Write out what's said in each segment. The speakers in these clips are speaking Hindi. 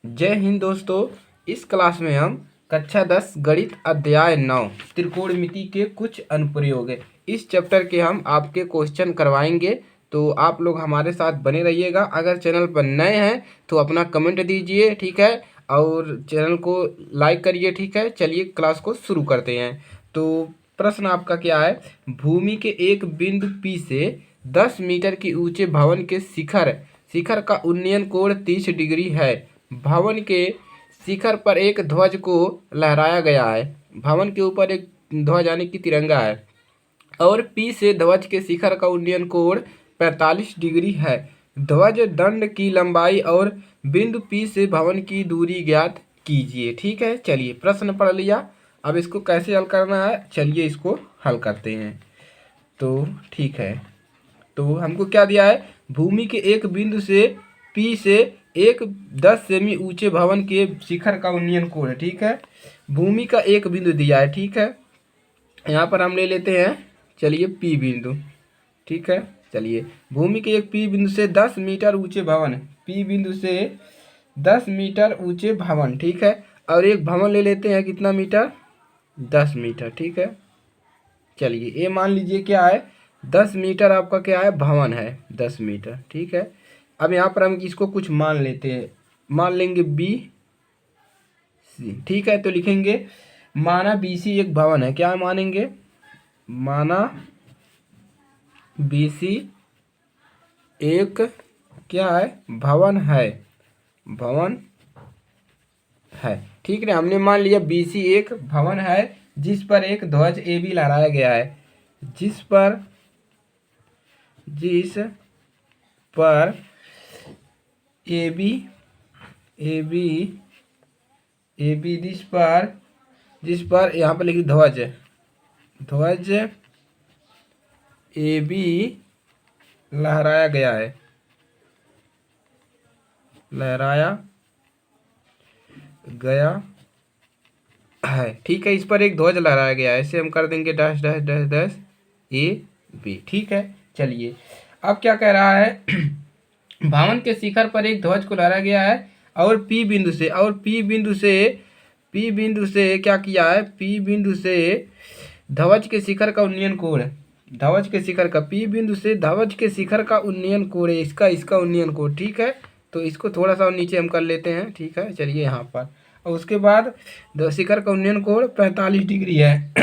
जय हिंद दोस्तों। इस क्लास में हम कक्षा 10 गणित अध्याय 9 त्रिकोणमिति के कुछ अनुप्रयोग है इस चैप्टर के हम आपके क्वेश्चन करवाएंगे। तो आप लोग हमारे साथ बने रहिएगा। अगर चैनल पर नए हैं तो अपना कमेंट दीजिए, ठीक है, और चैनल को लाइक करिए, ठीक है। चलिए क्लास को शुरू करते हैं। तो प्रश्न आपका क्या है? भूमि के एक बिंदु P से 10 मीटर की ऊंचे भवन के शिखर शिखर का उन्नयन कोण 30 डिग्री है। भवन के शिखर पर एक ध्वज को लहराया गया है। भवन के ऊपर एक ध्वज यानी कि तिरंगा है और पी से ध्वज के शिखर का उन्नयन कोण 45 डिग्री है। ध्वज दंड की लंबाई और बिंदु पी से भवन की दूरी ज्ञात कीजिए। ठीक है, चलिए प्रश्न पढ़ लिया। अब इसको कैसे हल करना है, चलिए इसको हल करते हैं। तो ठीक है, तो हमको क्या दिया है? भूमि के एक बिंदु से P से एक 10 सेमी ऊंचे भवन के शिखर का उन्नयन कोण है। ठीक है, भूमि का एक बिंदु दिया है। ठीक है, यहाँ पर हम ले लेते हैं, चलिए P बिंदु। ठीक है, चलिए भूमि के एक P बिंदु से 10 मीटर ऊंचे भवन, P बिंदु से 10 मीटर ऊंचे भवन, ठीक है, और एक भवन ले लेते हैं, कितना मीटर? 10 मीटर। ठीक है, चलिए ये मान लीजिए क्या है, 10 मीटर आपका क्या है? भवन है 10 मीटर। ठीक है, अब यहाँ पर हम इसको कुछ मान लेते हैं, मान लेंगे बी सी। ठीक है, तो लिखेंगे माना बी सी एक भवन है। क्या मानेंगे? माना बी सी एक क्या है? भवन है, भवन है। ठीक है, हमने मान लिया बी सी एक भवन है जिस पर एक ध्वज ए बी लहराया गया है। जिस पर ए बी जिस पर यहाँ पर लिखी ध्वज ए बी लहराया गया है, लहराया गया है। ठीक है, इस पर एक ध्वज लहराया गया है, ऐसे हम कर देंगे dash dash dash dash A B. ठीक है, चलिए अब क्या कह रहा है? भवन के शिखर पर एक ध्वज को लहराया गया है और P बिंदु से क्या किया है? P बिंदु से ध्वज के शिखर का उन्नयन कोण है। ध्वज के शिखर का P बिंदु से ध्वज के शिखर का उन्नयन कोण है, इसका उन्नयन कोण। ठीक है, तो इसको थोड़ा सा नीचे हम कर लेते हैं। ठीक है, चलिए यहाँ पर, और उसके बाद शिखर का उन्नयन कोण 45 डिग्री है।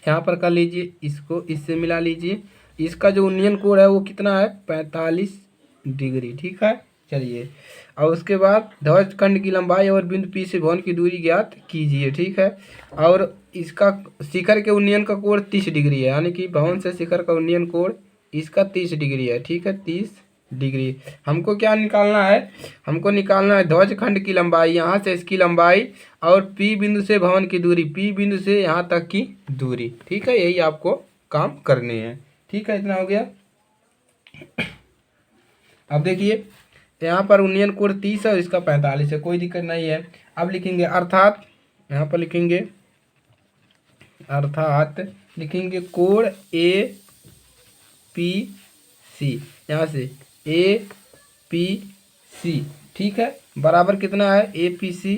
यहाँ पर कर लीजिए, इसको इससे मिला लीजिए। इसका जो उन्नयन कोण है वो कितना है? 45 डिग्री। ठीक है, चलिए, और उसके बाद ध्वज खंड की लंबाई और बिंदु P से भवन की दूरी ज्ञात कीजिए। ठीक है, और इसका शिखर के उन्नयन का कोण 30 डिग्री है, यानी कि भवन से शिखर का उन्नयन कोण इसका 30 डिग्री है। ठीक है, 30 डिग्री। हमको क्या निकालना है? हमको निकालना है ध्वज खंड की लंबाई, यहाँ से इसकी लंबाई, और P बिंदु से भवन की दूरी, P बिंदु से यहाँ तक की दूरी। ठीक है, यही आपको काम करने हैं। ठीक है, इतना हो गया। अब देखिए यहाँ पर उन्नयन कोण 30 है और इसका 45 है, कोई दिक्कत नहीं है। अब लिखेंगे अर्थात, यहाँ पर लिखेंगे अर्थात, लिखेंगे कोण ए पी सी, यहाँ से ए पी सी। ठीक है, बराबर कितना है? A P C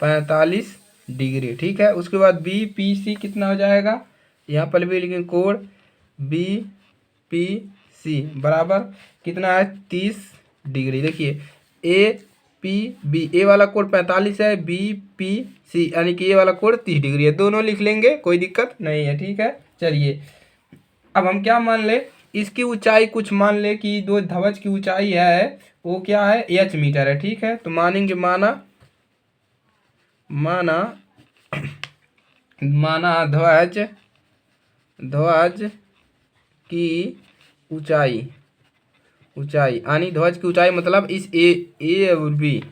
45 degree. ठीक है, उसके बाद बी पी सी कितना हो जाएगा? यहाँ पर भी लिखेंगे कोण बी पी सी बराबर कितना है? 30 डिग्री। देखिए ए पी बी, ए वाला कोण 45 है, बी पी सी यानी कि ए वाला कोण 30 डिग्री है। दोनों लिख लेंगे, कोई दिक्कत नहीं है। ठीक है, चलिए अब हम क्या मान ले? इसकी ऊंचाई कुछ मान ले कि दो ध्वज की ऊंचाई है वो क्या है? h मीटर है। ठीक है, तो मानेंगे माना ध्वज की ऊंचाई यानी ध्वज की ऊंचाई मतलब इस ए और बी।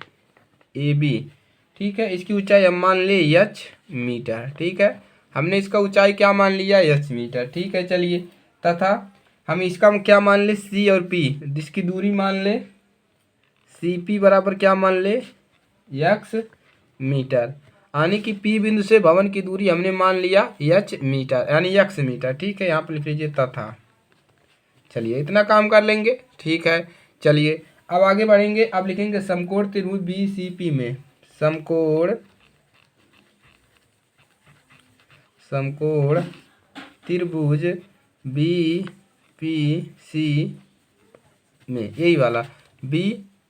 ठीक है, इसकी ऊंचाई हम मान ले h मीटर। ठीक है, हमने इसका ऊंचाई क्या मान लिया? h metre. ठीक है, चलिए, तथा हम इसका क्या मान ले? c और p, जिसकी दूरी मान ले सी पी बराबर क्या मान ले? x मीटर, यानी कि P बिंदु से भवन की दूरी हमने मान लिया h मीटर यानी x मीटर। ठीक है, यहाँ पर लिख लीजिए तथा। चलिए इतना काम कर लेंगे। ठीक है, चलिए अब आगे बढ़ेंगे। अब लिखेंगे समकोण त्रिभुज बी सी पी में, समकोण त्रिभुज बी पी सी में, यही वाला बी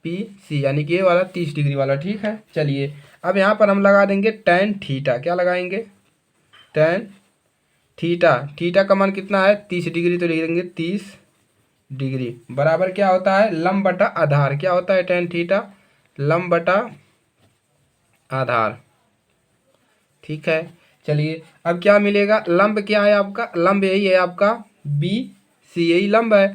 पी सी, यानी कि ये वाला 30 डिग्री वाला। ठीक है, चलिए अब यहाँ पर हम लगा देंगे tan थीटा। क्या लगाएंगे? tan theta. थीटा का मान कितना है? 30 डिग्री, तो लिख देंगे 30 डिग्री बराबर क्या होता है? लंब बटा आधार। क्या होता है tan थीटा? लंब बटा आधार। ठीक है, चलिए अब क्या मिलेगा? लंब क्या है आपका? लंब यही है आपका बी सी, यही लंब है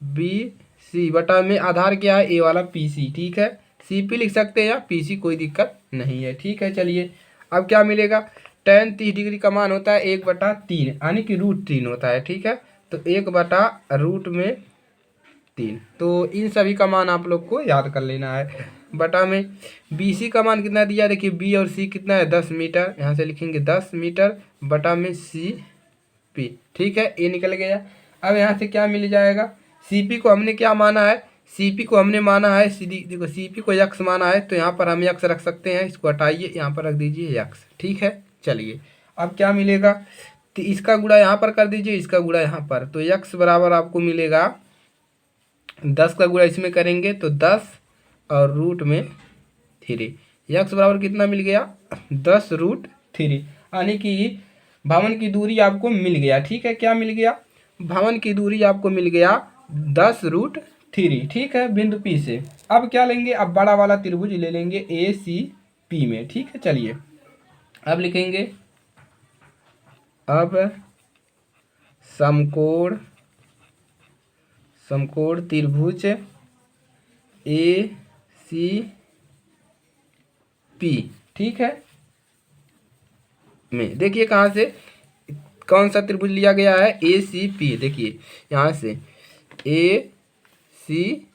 बी सी बटा में आधार क्या है? ए वाला पी सी। ठीक है, सी पी लिख सकते हैं या पी सी, कोई दिक्कत नहीं है। ठीक है, चलिए अब क्या मिलेगा? tan 30 डिग्री का मान होता है 1/3, यानी कि √3 होता है। ठीक है, तो 1/√3। तो इन सभी का मान आप लोग को याद कर लेना है। बटा में बी सी का मान कितना दिया? देखिए बी और सी कितना है? 10 मीटर। यहाँ से लिखेंगे 10 मीटर बटा में सी पी। ठीक है, ये निकल गया। अब यहाँ से क्या मिल जाएगा? सी पी को हमने क्या माना है? सी पी को हमने माना है देखो सी पी को यक्स माना है, तो यहाँ पर हम यक्स रख सकते हैं। इसको हटाइए, यहाँ पर रख दीजिए यक्स। ठीक है, चलिए अब क्या मिलेगा? तो इसका गुणा यहाँ पर कर दीजिए, इसका गुणा यहाँ पर, तो यक्स बराबर आपको मिलेगा 10 का गुणा इसमें करेंगे तो 10 और √3। यक्स बराबर कितना मिल गया? 10√3, यानी कि भवन की दूरी आपको मिल गया। ठीक है, क्या मिल गया? भवन की दूरी आपको मिल गया 10√3। ठीक है, बिंदु पी से। अब क्या लेंगे? अब बड़ा वाला त्रिभुज ले लेंगे ए सी पी में। ठीक है, चलिए अब लिखेंगे, अब समकोण त्रिभुज ए सी पी। ठीक है, में देखिए कहाँ से कौन सा त्रिभुज लिया गया है? ए सी पी। देखिए यहाँ से ए सी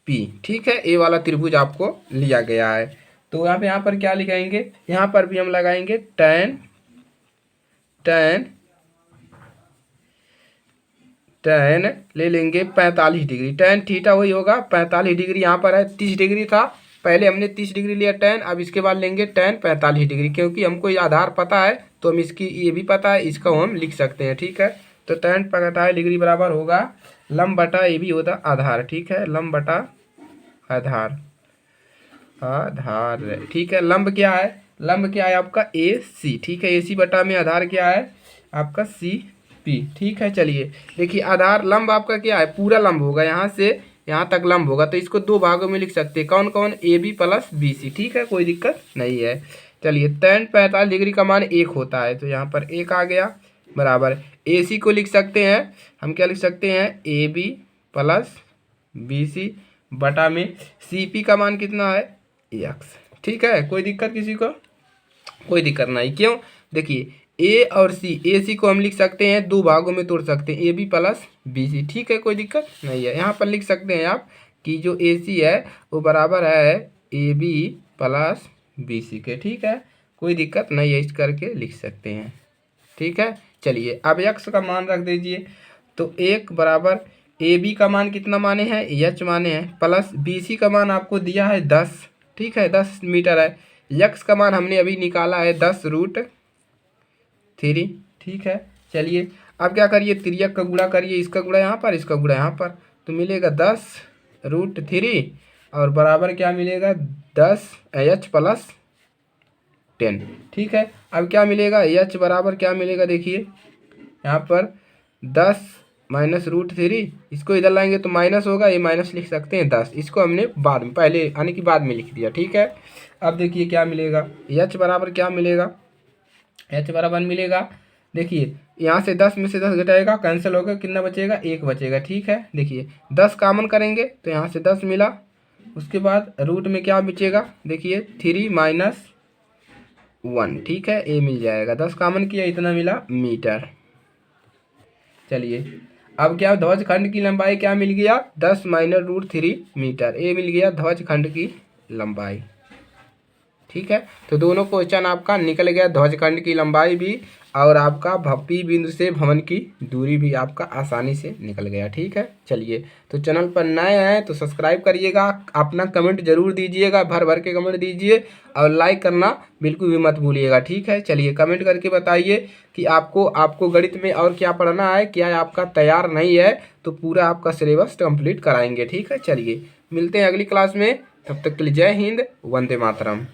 पी। ठीक है, ए वाला त्रिभुज आपको लिया गया है। तो यहाँ पर क्या लिखाएंगे? यहाँ पर भी हम लगाएंगे tan ले लेंगे 45 डिग्री। tan थीटा वही होगा 45 डिग्री। यहाँ पर है 30 डिग्री था, पहले हमने 30 डिग्री लिया tan, अब इसके बाद लेंगे tan 45 डिग्री, क्योंकि हमको ये आधार पता है तो हम इसकी ये भी पता है, इसको हम लिख सकते हैं। ठीक है, तो tan 45 डिग्री बराबर होगा लंब बटा ये भी होता आधार। ठीक है, लंब बटा आधार। ठीक है, लंब क्या है? लंब क्या है आपका? ए सी। ठीक है, ए सी बटा में आधार क्या है आपका? C P. ठीक है, चलिए देखिए आधार लंब आपका क्या है? पूरा लंब होगा, यहाँ से यहाँ तक लंब होगा, तो इसको दो भागों में लिख सकते हैं। कौन कौन? A B plus B C. ठीक है, कोई दिक्कत नहीं है। चलिए tan 45 डिग्री का मान 1 होता है, तो यहाँ पर 1 आ गया बराबर ए सी को लिख सकते हैं हम। क्या लिख सकते हैं? A B plus B C बटा में सी पी का मान कितना है? यक्स। ठीक है, कोई दिक्कत किसी को? कोई दिक्कत नहीं। क्यों? देखिए ए और सी, ए सी को हम लिख सकते हैं दो भागों में तोड़ सकते हैं, A B plus B C. ठीक है, कोई दिक्कत नहीं है। यहाँ पर लिख सकते हैं आप कि जो ए सी है वो बराबर है A B plus B C के। ठीक है, कोई दिक्कत नहीं है, इस करके लिख सकते हैं। ठीक है, चलिए अब यक्स का मान रख दीजिए, तो 1 बराबर ए बी का मान कितना माने हैं? एच माने हैं, प्लस बी सी का मान आपको दिया है 10। ठीक है, 10 मीटर है। यक्स का मान हमने अभी निकाला है 10√3। ठीक है, चलिए अब क्या करिए? तिर्यक का गुणा करिए, इसका गुणा यहाँ पर, इसका गुणा यहाँ पर, तो मिलेगा 10√3 और बराबर क्या मिलेगा? 10 एच प्लस 10। ठीक है, अब क्या मिलेगा? एच बराबर क्या मिलेगा? देखिए यहाँ पर 10 माइनस √3, इसको इधर लाएंगे तो माइनस होगा, ये माइनस लिख सकते हैं 10। इसको हमने बाद में, पहले यानी कि बाद में लिख दिया। ठीक है, अब देखिए क्या मिलेगा? एच बराबर क्या मिलेगा? एच बराबर मिलेगा, देखिए यहाँ से 10 में से 10 घटाएगा, कैंसिल होगा, कितना बचेगा? 1 बचेगा। ठीक है, देखिए 10 कॉमन करेंगे तो यहाँ से 10 मिला, उसके बाद रूट में क्या बचेगा? देखिए 3 माइनस 1। ठीक है, ए मिल जाएगा, 10 कॉमन किया, इतना मिला मीटर। चलिए अब क्या? ध्वज खंड की लंबाई क्या मिल गया? 10 माइनस √3 मीटर। ए मिल गया ध्वज खंड की लंबाई। ठीक है, तो दोनों क्वेश्चन आपका निकल गया। ध्वजखंड की लंबाई भी और आपका पी बिंदु से भवन की दूरी भी आपका आसानी से निकल गया। ठीक है, चलिए, तो चैनल पर नए हैं तो सब्सक्राइब करिएगा, अपना कमेंट जरूर दीजिएगा, भर भर के कमेंट दीजिए और लाइक करना बिल्कुल भी मत भूलिएगा। ठीक है, चलिए, कमेंट करके बताइए कि आपको गणित में और क्या पढ़ना है, क्या आपका तैयार नहीं है, तो पूरा आपका सिलेबस कंप्लीट कराएंगे। ठीक है, चलिए, मिलते हैं अगली क्लास में, तब तक के लिए जय हिंद, वंदे मातरम।